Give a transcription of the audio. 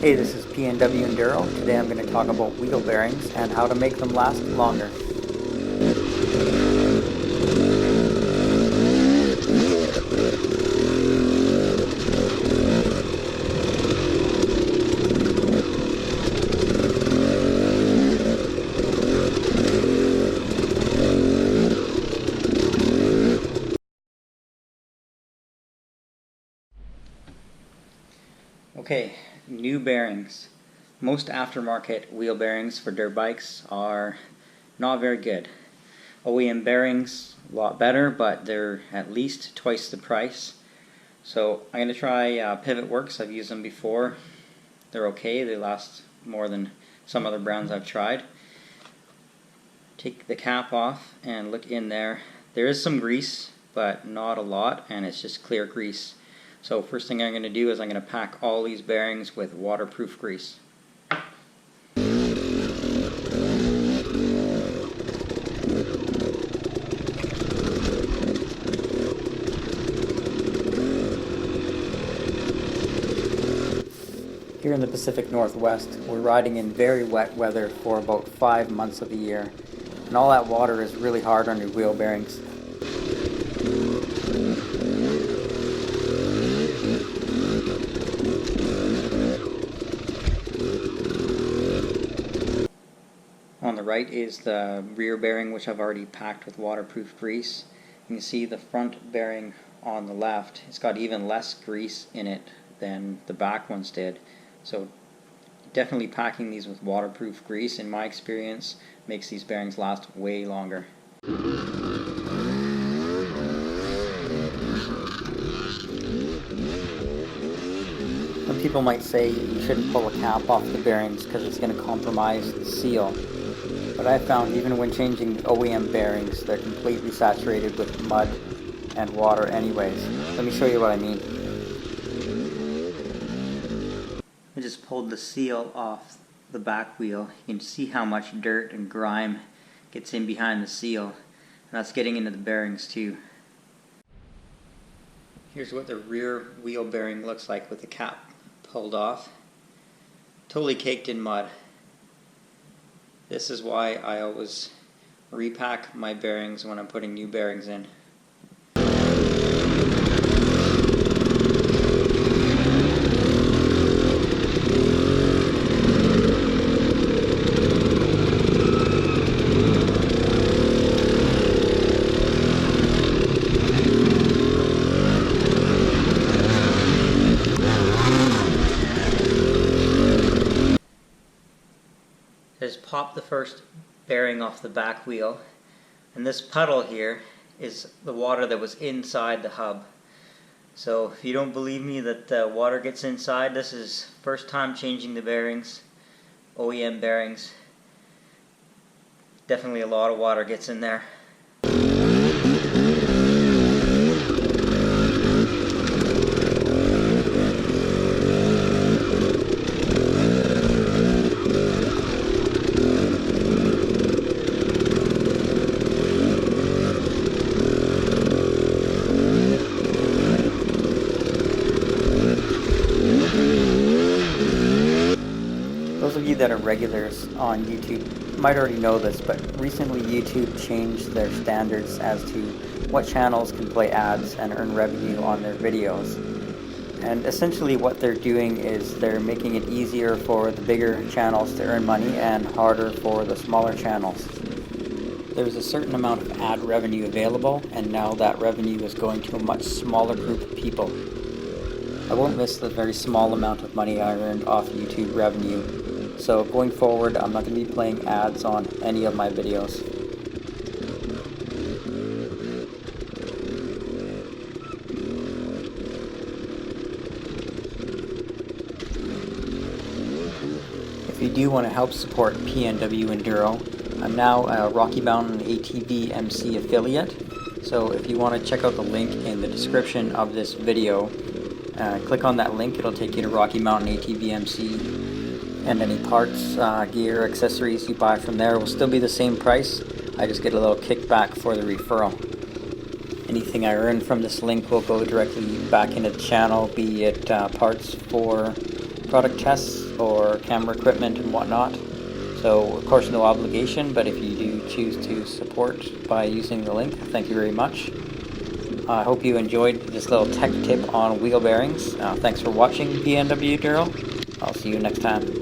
Hey, this is PNW Enduro. Today I'm going to talk about wheel bearings and how to make them last longer. Okay, new bearings. Most aftermarket wheel bearings for dirt bikes are not very good. OEM bearings, a lot better, but they're at least twice the price. So I'm going to try Pivot Works. I've used them before. They're okay. They last more than some other brands I've tried. Take the cap off and look in there. There is some grease, but not a lot, and it's just clear grease. So first thing I'm going to do is I'm going to pack all these bearings with waterproof grease. Here in the Pacific Northwest, we're riding in very wet weather for about 5 months of the year, and all that water is really hard on your wheel bearings. On the right is the rear bearing, which I've already packed with waterproof grease. You can see the front bearing on the left. It's got even less grease in it than the back ones did. So definitely packing these with waterproof grease, in my experience, makes these bearings last way longer. Some people might say you shouldn't pull a cap off the bearings because it's going to compromise the seal. But I found even when changing the OEM bearings, they're completely saturated with mud and water anyways. Let me show you what I mean. I just pulled the seal off the back wheel. You can see how much dirt and grime gets in behind the seal. And that's getting into the bearings too. Here's what the rear wheel bearing looks like with the cap pulled off. Totally caked in mud. This is why I always repack my bearings when I'm putting new bearings in. Just pop the first bearing off the back wheel, and this puddle here is the water that was inside the hub. So if you don't believe me that the water gets inside, this is first time changing the bearings, OEM bearings. Definitely a lot of water gets in there. Those of you that are regulars on YouTube might already know this, but recently YouTube changed their standards as to what channels can play ads and earn revenue on their videos. And essentially what they're doing is they're making it easier for the bigger channels to earn money and harder for the smaller channels. There's a certain amount of ad revenue available, and now that revenue is going to a much smaller group of people. I won't miss the very small amount of money I earned off YouTube revenue. So going forward, I'm not going to be playing ads on any of my videos. If you do want to help support PNW Enduro, I'm now a Rocky Mountain ATV MC affiliate. So if you want to check out the link in the description of this video, click on that link. It'll take you to Rocky Mountain ATV MC. And any parts, gear, accessories you buy from there will still be the same price. I just get a little kickback for the referral. Anything I earn from this link will go directly back into the channel, be it parts for product tests or camera equipment and whatnot. So of course no obligation, but if you do choose to support by using the link, thank you very much. I hope you enjoyed this little tech tip on wheel bearings. Thanks for watching, PNW Enduro. I'll see you next time.